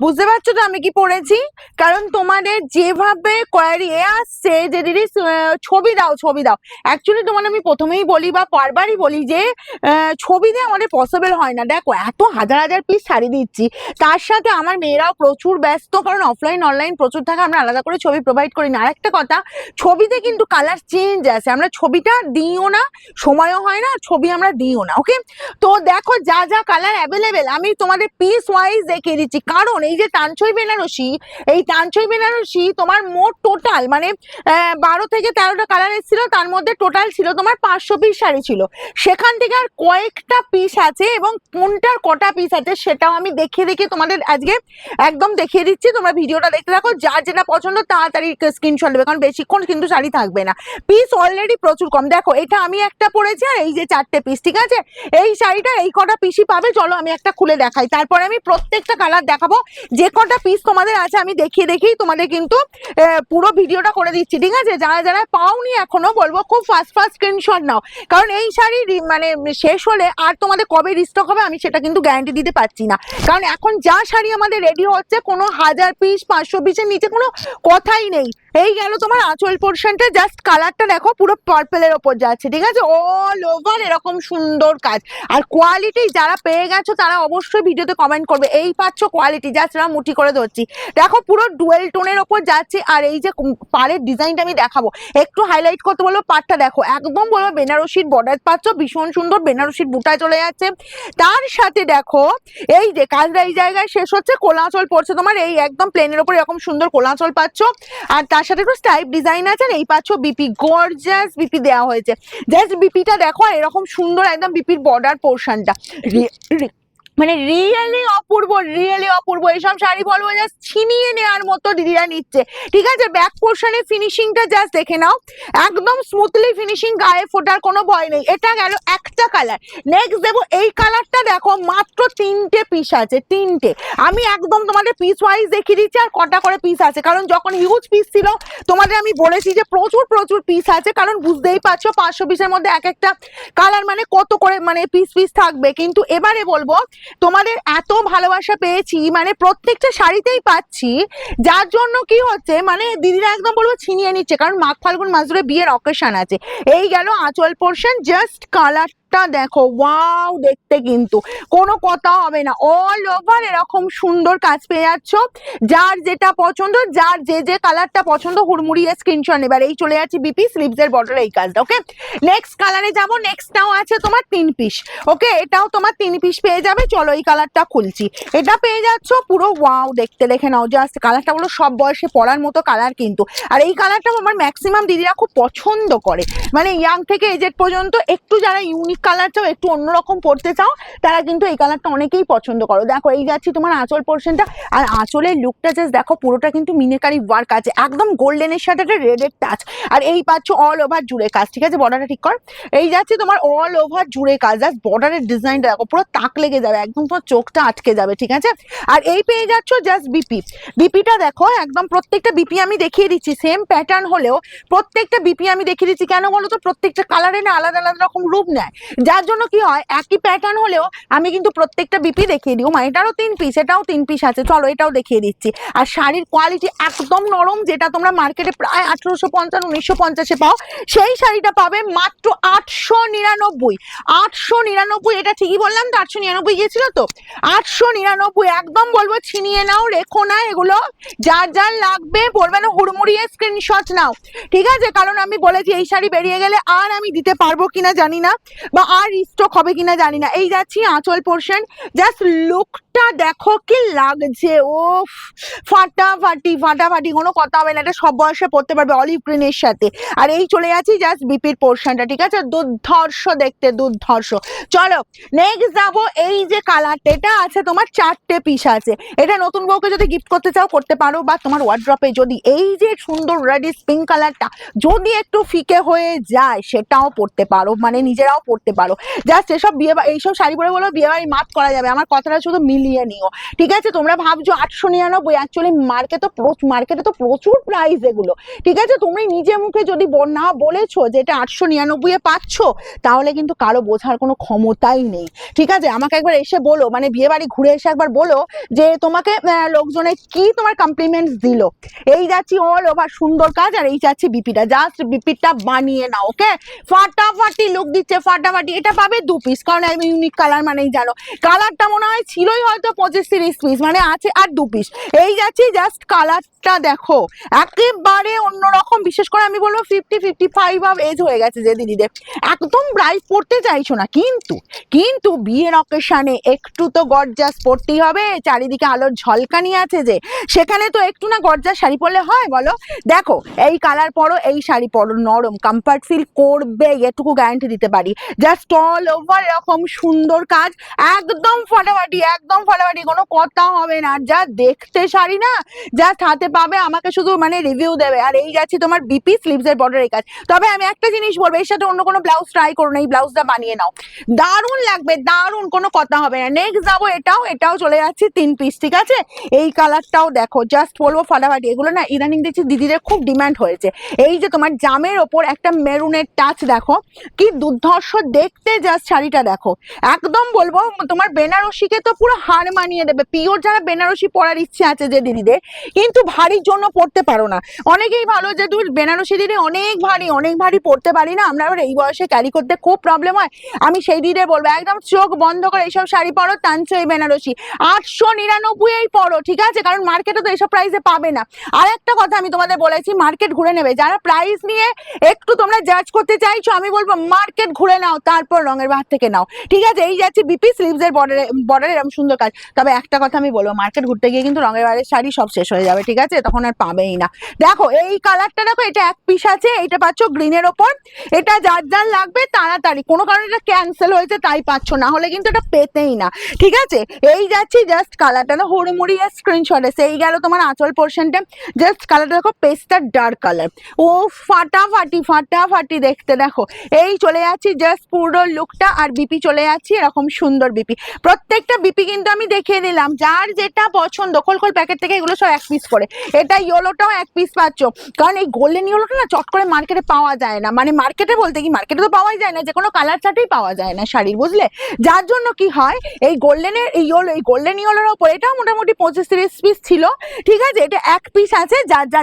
বুঝতে পারছো তো আমি কি পড়েছি? কারণ তোমাদের যেভাবে কোয়ারি আসছে যে দিদি ছবি দাও ছবি দাও, অ্যাকচুয়ালি তোমার আমি প্রথমেই বলি বা বারবারই বলি যে ছবি দিয়ে আমাদের পসিবল হয় না। দেখো এত হাজার হাজার পিস শাড়ি দিচ্ছি, তার সাথে আমার মেয়েরাও প্রচুর ব্যস্ত, কারণ অফলাইন অনলাইন প্রচুর থাকে, আমরা আলাদা করে ছবি প্রোভাইড করি না। আর একটা কথা, ছবিতে কিন্তু কালার চেঞ্জ আছে, আমরা ছবিটা দিইও না, সময়ও হয় না, ছবি আমরা দিইও না। ওকে, তো দেখো যা যা কালার অ্যাভেলেবেল আমি তোমাদের পিস ওয়াইজ দেখিয়ে দিচ্ছি। কারণ এই যে তানছই বেনারসি, এই তানছই বেনারসি তোমার মোট টোটাল মানে 12 থেকে 13টা কালার এসেছিল, তার মধ্যে টোটাল ছিল তোমার 500 পিস শাড়ি ছিল। সেখান থেকে আর কয়েকটা পিস আছে এবং কোনটার কটা পিস আছে সেটাও আমি দেখিয়ে দেখিয়ে তোমাদের আজকে একদম দেখিয়ে দিচ্ছি। তোমরা ভিডিওটা দেখতে থাকো, যার যেটা পছন্দ তাড়াতাড়ি স্ক্রিনশট নেবে, কারণ বেশিক্ষণ কিন্তু শাড়ি থাকবে না। পিস অলরেডি প্রচুর কম। দেখো এটা আমি একটা পরেছি আর এই যে 4টে পিস, ঠিক আছে? এই শাড়িটা এই কটা পিসই পাবে। চলো আমি একটা খুলে দেখাই, তারপরে আমি প্রত্যেকটা কালার দেখাবো। যে কটা পিস তোমাদের আছে আমি দেখিয়ে দেখিয়ে তোমাদের কিন্তু পুরো ভিডিওটা করে দিচ্ছি, ঠিক আছে? যারা যারা পাওনি এখনো বলবো খুব ফাস্ট ফাস্ট স্ক্রিনশট নাও, কারণ এই শাড়ি মানে শেষ হলে আর তোমাদের কবে রিস্টক হবে আমি সেটা কিন্তু গ্যারান্টি দিতে পারছি না। কারণ এখন যা শাড়ি আমাদের রেডি হচ্ছে কোনো 1000 পিস 500 পিসের নিচে কোনো কথাই নেই। এই গেল তোমার আঁচল পোর্শনটা, জাস্ট কালারটা দেখো পুরো পার্পেলের ওপর যাচ্ছে, ঠিক আছে? অল ওভার এরকম সুন্দর কাজ। আর কোয়ালিটি যারা পেয়ে গেছো তারা অবশ্যই ভিডিওতে কমেন্ট করবে। এই পাচ্ছ কোয়ালিটি, জাস্ট মুঠি করে ধরছি, দেখো পুরো ডুয়েল টোনের ওপর যাচ্ছে। আর এই যে পাড়ের ডিজাইনটা আমি দেখাবো, একটু হাইলাইট করতে বলবো, পাড়টা দেখো একদম বলবো বেনারসির বর্ডার পাচ্ছ, ভীষণ সুন্দর বেনারসির বুটায় চলে যাচ্ছে। তার সাথে দেখো এই যে কাজটা এই জায়গায় শেষ হচ্ছে, কোলাচল পড়ছে তোমার এই একদম প্লেনের ওপর এরকম সুন্দর কোলাচল পাচ্ছ। আর তার সাথে একটু স্টাইপ ডিজাইন আছে, আর এই পাচ্ছ বিপি, গর্জিয়াস বিপি দেওয়া হয়েছে। জাস্ট বিপিটা দেখো, আর এরকম সুন্দর একদম বিপির বর্ডার পোর্শনটা মানে রিয়েলি অপূর্ব, রিয়েলি অপূর্ব। এইসব শাড়ি বলবো জাস্ট ছিনিয়ে নেওয়ার মতো দিদিরা নিচ্ছে, ঠিক আছে? ব্যাক পোর্শনের ফিনিশিংটা জাস্ট দেখে নাও, একদম স্মুথলি ফিনিশিং, গায়ে ফোটার কোনো ভয় নেই। এটা গেল একটা কালার। নেক্সট দেবো এই কালারটা, দেখো মাত্র 3টে পিস আছে, 3টে। আমি একদম তোমাদের পিস ওয়াইজ দেখিয়ে দিচ্ছি আর কটা করে পিস আছে, কারণ যখন হিউজ পিস ছিল তোমাদের আমি বলেছি যে প্রচুর প্রচুর পিস আছে, কারণ বুঝতেই পারছো 500 পিসের মধ্যে এক একটা কালার মানে কত করে মানে পিস পিস থাকবে। কিন্তু এবারে বলবো তোমাদের এত ভালোবাসা পেয়েছি, মানে প্রত্যেকটা শাড়িতেই পাচ্ছি, যার জন্য কি হচ্ছে মানে দিদিরা একদম বলবো ছিনিয়ে নিচ্ছে, কারণ মাঘ ফাল্গুন মাস ধরে বিয়ের অকেশন আছে। এই গেল আঁচল পোর্শন, জাস্ট কালার দেখো, ওয়াও দেখতে কিন্তু কোনো কথা হবে না। অল ওভার এরকম সুন্দর কাজ পেয়ে যাচ্ছ, যার যেটা পছন্দ, যার যে যে কালারটা পছন্দ হুড়মুড়িয়ে স্ক্রিনশট নেবার। এই চলে যাচ্ছি বিপি স্লিভসের বর্ডার এই কাজটা। ওকে, নেক্সট কালারে যাব। নেক্সটটাও আছে তোমার 3 পিস। ওকে, এটাও তোমার 3 পিস পেয়ে যাবে। চলো এই কালারটা খুলছি, এটা পেয়ে যাচ্ছ পুরো ওয়াও দেখতে, দেখে নাও জাস্ট কালারটা বলো সব বয়সে পরার মতো কালার কিন্তু। আর এই কালারটা আমার ম্যাক্সিমাম দিদিরা খুব পছন্দ করে, মানে ইয়াং থেকে এজেড পর্যন্ত। একটু যারা ইউনিক কালার চাও, একটু অন্যরকম পড়তে চাও, তারা কিন্তু এই কালারটা অনেকেই পছন্দ করো। দেখো এই যাচ্ছি তোমার আঁচল পোর্শনটা, আর আঁচলের লুকটা জাস্ট দেখো, পুরোটা কিন্তু মিনেকারি ওয়ার্ক আছে, একদম গোল্ডেনের সাথে একটা রেডের টাচ। আর এই পাচ্ছ অল ওভার জুড়ে কাজ, ঠিক আছে? বর্ডারটা ঠিক কর। এই যাচ্ছে তোমার অল ওভার জুড়ে কাজ, জাস্ট বর্ডারের ডিজাইনটা দেখো, পুরো তাক লেগে যাবে, একদম তোমার চোখটা আটকে যাবে, ঠিক আছে? আর এই পেয়ে যাচ্ছ জাস্ট বিপি। বিপিটা দেখো একদম প্রত্যেকটা বিপি আমি দেখিয়ে দিচ্ছি, সেম প্যাটার্ন হলেও প্রত্যেকটা বিপি আমি দেখিয়ে দিচ্ছি। কেন বলো তো? প্রত্যেকটা কালারে না আলাদা আলাদা রকম রূপ নেয়, যার জন্য কি হয় একই প্যাটার্ন হলেও আমি কিন্তু প্রত্যেকটা বিপি দেখিয়ে দিই। এটারও 3 পিস, এটাও 3 পিস আছে, চলো এটাও দেখিয়ে দিচ্ছি। আর শাড়ির কোয়ালিটি একদম নরম, যেটা তোমরা মার্কেটে প্রায় 1850 1950-এ পাও, সেই শাড়িটা পাবে মাত্র 899। 899, এটা ঠিকই বললাম তো? 899 গিয়েছিল তো, 899 একদম বলবো ছিনিয়ে নাও, রেখো না এগুলো। যার যার লাগবে বলবে না হুড়মুড়িয়ে স্ক্রিনশট নাও, ঠিক আছে? কারণ আমি বলেছি এই শাড়ি বেরিয়ে গেলে আর আমি দিতে পারবো কিনা জানি না, বা আর স্টক হবে কিনা জানি না। এই যাচ্ছি আঁচল পোর্শন, জাস্ট লুকটা দেখো কি লাগছে, ও ফাটাফাটি ফাটাফাটি, কোনো কথা হবে না। এটা সব বয়সে পড়তে পারবে অলিভ গ্রিনের সাথে। আর এই চলে যাচ্ছি জাস্ট বিপির পোর্শনটা, ঠিক আছে? দুর্ধর্ষ দেখতে, দুর্ধর্ষ। চলো নেক্সট যাবো। এই যে কালারটা, এটা আছে তোমার 4টে পিস আছে। এটা নতুন বউকে যদি গিফট করতে চাও করতে পারো, বা তোমার ওয়ার্ড্রপে যদি এই যে সুন্দর রেডিশ পিঙ্ক কালারটা যদি একটু ফিকে হয়ে যায় সেটাও পড়তে পারো, মানে নিজেরাও পড়তে পারো। জাস্ট এসব বিয়ে, এইসব শাড়ি পরে বলো বিয়ে বাড়ি মাত করা যাবে, আমার কথাটা শুধু মিলিয়ে নিও, ঠিক আছে? তোমরা ভাব ভাবছো 899, অ্যাকচুয়ালি মার্কেটে তো প্রচুর প্রাইস এগুলো, ঠিক আছে? তুমি নিজে মুখে যদি না বলেছো যে এটা 899 পাচ্ছ, তাহলে কিন্তু কারো বোঝার কোনো ক্ষমতাই নেই, ঠিক আছে? আমাকে একবার এসে বলো, মানে বিয়ে বাড়ি ঘুরে এসে একবার বলো যে তোমাকে লোকজনে কি তোমার কমপ্লিমেন্টস দিল। এই যাচ্ছি অল ওভার সুন্দর কাজ, আর এই যাচ্ছি বিপিটা, জাস্ট বিপিটা বানিয়ে নাও, ওকে? ফাটাফাটি লুক দিচ্ছে, ফাটাফাটি। এটা পাবে 2 পিস, কারণ আমি ইউনিক কালার মানেই জানো, কালারটা মনে হয় ছিলই হয়তো 25-30 পিস, মানে আছে আর 2 পিস। এই যাচ্ছি, জাস্ট কালারটা দেখো, একেবারে অন্যরকম। বিশেষ করে আমি বলবো 50-55 অফ এজ হয়ে গেছে যে দিদিদের, একদম ব্রাইট পড়তে চাইছো না, কিন্তু বিয়ের অকেশনে একটু তো গর্জাস পড়তেই হবে। চারিদিকে আলোর ঝলকানি আছে যে, সেখানে তো একটু না গর্জাস শাড়ি পরলে হয় বলো? দেখো, এই কালার পরো, এই শাড়ি পরো, নরম কমফর্ট ফিল করবে, এটুকু গ্যারান্টি দিতে পারি। জাস্ট অল ওভার এরকম সুন্দর কাজ, একদম ফাটাফাটি, একদম ফাটাফাটি, কোনো কথা হবে না। যা দেখতে শাড়ি না, জাস্ট হাতে পাবে, আমাকে শুধু মানে রিভিউ দেবে। আর এই যাচ্ছি তোমার বিপি স্লিভস এর বর্ডারের কাজ। তবে আমি একটা জিনিস বলবো, এর সাথে অন্য কোনো ব্লাউজ ট্রাই করো না, এই ব্লাউজটা বানিয়ে নাও, দারুণ লাগবে, দারুণ, কোনো কথা হবে না। নেক্সট যাবো, এটাও চলে যাচ্ছে 3 পিস, ঠিক আছে? এই কালারটাও দেখো, জাস্ট বলবো ফাটাফাটি। এগুলো না ইদানিং দেখছি দিদিদের খুব ডিমান্ড হয়েছে। এই যে তোমার জামের ওপর একটা মেরুনের টাচ, দেখো কি দুর্ধর্ষ দেখতে, জাস্ট শাড়িটা দেখো, একদম বলবো তোমার বেনারসিকে তো পুরো হার মানিয়ে দেবে। পিওর যারা বেনারসি পরার ইচ্ছে আছে যে দিদিদের, কিন্তু ভারীর জন্য পড়তে পারো না, অনেকেই ভালো যে তুমি বেনারসি দিদি অনেক ভারী পড়তে পারি না আমরা, আবার এই বয়সে ক্যারি করতে খুব প্রবলেম হয়। আমি সেই দিদিদের বলবো একদম চোখ বন্ধ করে এইসব শাড়ি পরো, টানছো এই বেনারসি 899 পরো, ঠিক আছে? কারণ মার্কেটে তো এইসব প্রাইসে পাবে না। আর একটা কথা আমি তোমাদের বলেছি, মার্কেট ঘুরে নেবে। যারা প্রাইস নিয়ে একটু তোমরা জাজ করতে চাইছো, আমি বলবো মার্কেট ঘুরে নাও, তারপর রঙের বাহার থেকে নাও, ঠিক আছে? এই যাচ্ছে বিপি স্লিভস এর বর্ডারে এরকম সুন্দর কাজ। তবে একটা কথা আমি বলবো, মার্কেট ঘুরতে গিয়ে কিন্তু রঙের বাহারের শাড়ি সব শেষ হয়ে যাবে, ঠিক আছে? তখন আর পাবেই না। দেখো এই কালারটা দেখো, এটা 1 পিস আছে, এটা পাচ্ছ গ্রিনের ওপর। এটা যার লাগবে তাড়াতাড়ি, কোনো কারণে এটা ক্যান্সেল হয়েছে তাই পাচ্ছ, না হলে কিন্তু এটা পেতেই না, ঠিক আছে? এই যাচ্ছি, জাস্ট কালারটা না হুড়মুড়িয়ে স্ক্রিনশটে সেই গেল তোমার আঁচল পোর্শনটা, জাস্ট কালারটা দেখো, পেস্টার ডার্ক কালার, ও ফাটাফাটি দেখতে। দেখো এই চলে যাচ্ছি জাস্ট পুরো লুকটা, আর বিপি চলে যাচ্ছি এরকম সুন্দর বিপি। প্রত্যেকটা বিপি কিন্তু আমি দেখিয়ে দিলাম, যার যেটা পছন্দ খোল প্যাকেট থেকে এগুলো সব 1 পিস করে। এটা ইয়েলোটাও 1 পিস পাচ্ছ, কারণ এই গোল্ডেন ইয়েলোটা না চট করে মার্কেটে পাওয়া যায় না, মানে মার্কেটে বলতে কি, মার্কেটে তো পাওয়াই যায় না, যে কোনো কালার চার্টেই পাওয়া যায় না শাড়ির, বুঝলে? যার জন্য কি হয়, এই গোল্ডেন ইয়েলোর ওপর এটাও মোটামুটি 25-30 পিস ছিল, ঠিক আছে? এটা 1 পিস আছে,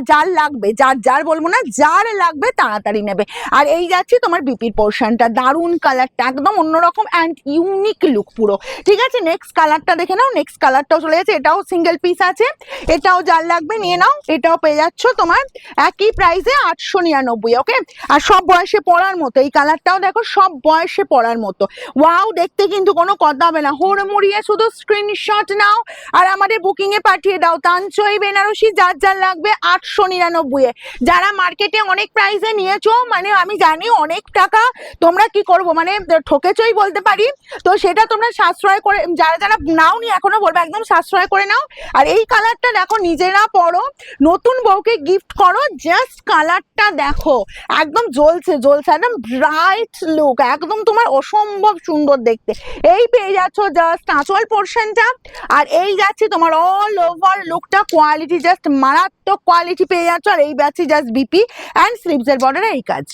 যার লাগবে, যার বলবো না, যার লাগবে তাড়াতাড়ি নেবে। আর এই যাচ্ছি তোমার বিপির পোর্শনটা, দারুণ কালারটা, একদম অন্যরকম অ্যান্ড ইউনিক লুক পুরো, ঠিক আছে? নেক্সট কালারটা দেখে নাও, নেক্সট কালারটাও চলে যাচ্ছে, এটাও সিঙ্গেল পিস আছে, এটাও যার লাগবে নিয়ে নাও। এটাও পেয়ে যাচ্ছ তোমার একই প্রাইসে 899, ওকে? আর সব বয়সে পরার মতো, এই কালারটাও দেখো, সব বয়সে পরার মতো, ওয়াও দেখতে, কিন্তু কোনো কথা হবে না। হুড়মুড়িয়ে শুধু স্ক্রিনশট নাও আর আমাদের বুকিং এ পাঠিয়ে দাও, তানচই বেনারসি, যার লাগবে 899। যারা মার্কেটে অনেক প্রাইসে নিয়েছো, মানে আমি জানি অনেক টাকা, তোমরা কি করবো, মানে ঠকেছই বলতে পারি, তো সেটা তোমরা সাশ্রয় করে, যারা নাওনি এখনো বলবো একদম সাশ্রয় করে নাও। আর এই কালারটা দেখো, নিজেরা পরো, নতুন বউকে গিফট করো, জাস্ট কালারটা দেখো, একদম জ্বলছে, একদম ব্রাইট লুক, একদম তোমার অসম্ভব সুন্দর দেখতে। এই পেয়ে যাচ্ছ জাস্ট আঁচল পোর্শনটা, আর এই যাচ্ছে তোমার অল ওভার লুকটা, কোয়ালিটি জাস্ট মারাত্মক কোয়ালিটি পেয়ে যাচ্ছ। আর এই যাচ্ছে জাস্ট বিপি অ্যান্ড স্লিভস এর বর্ডারে এই কাজ।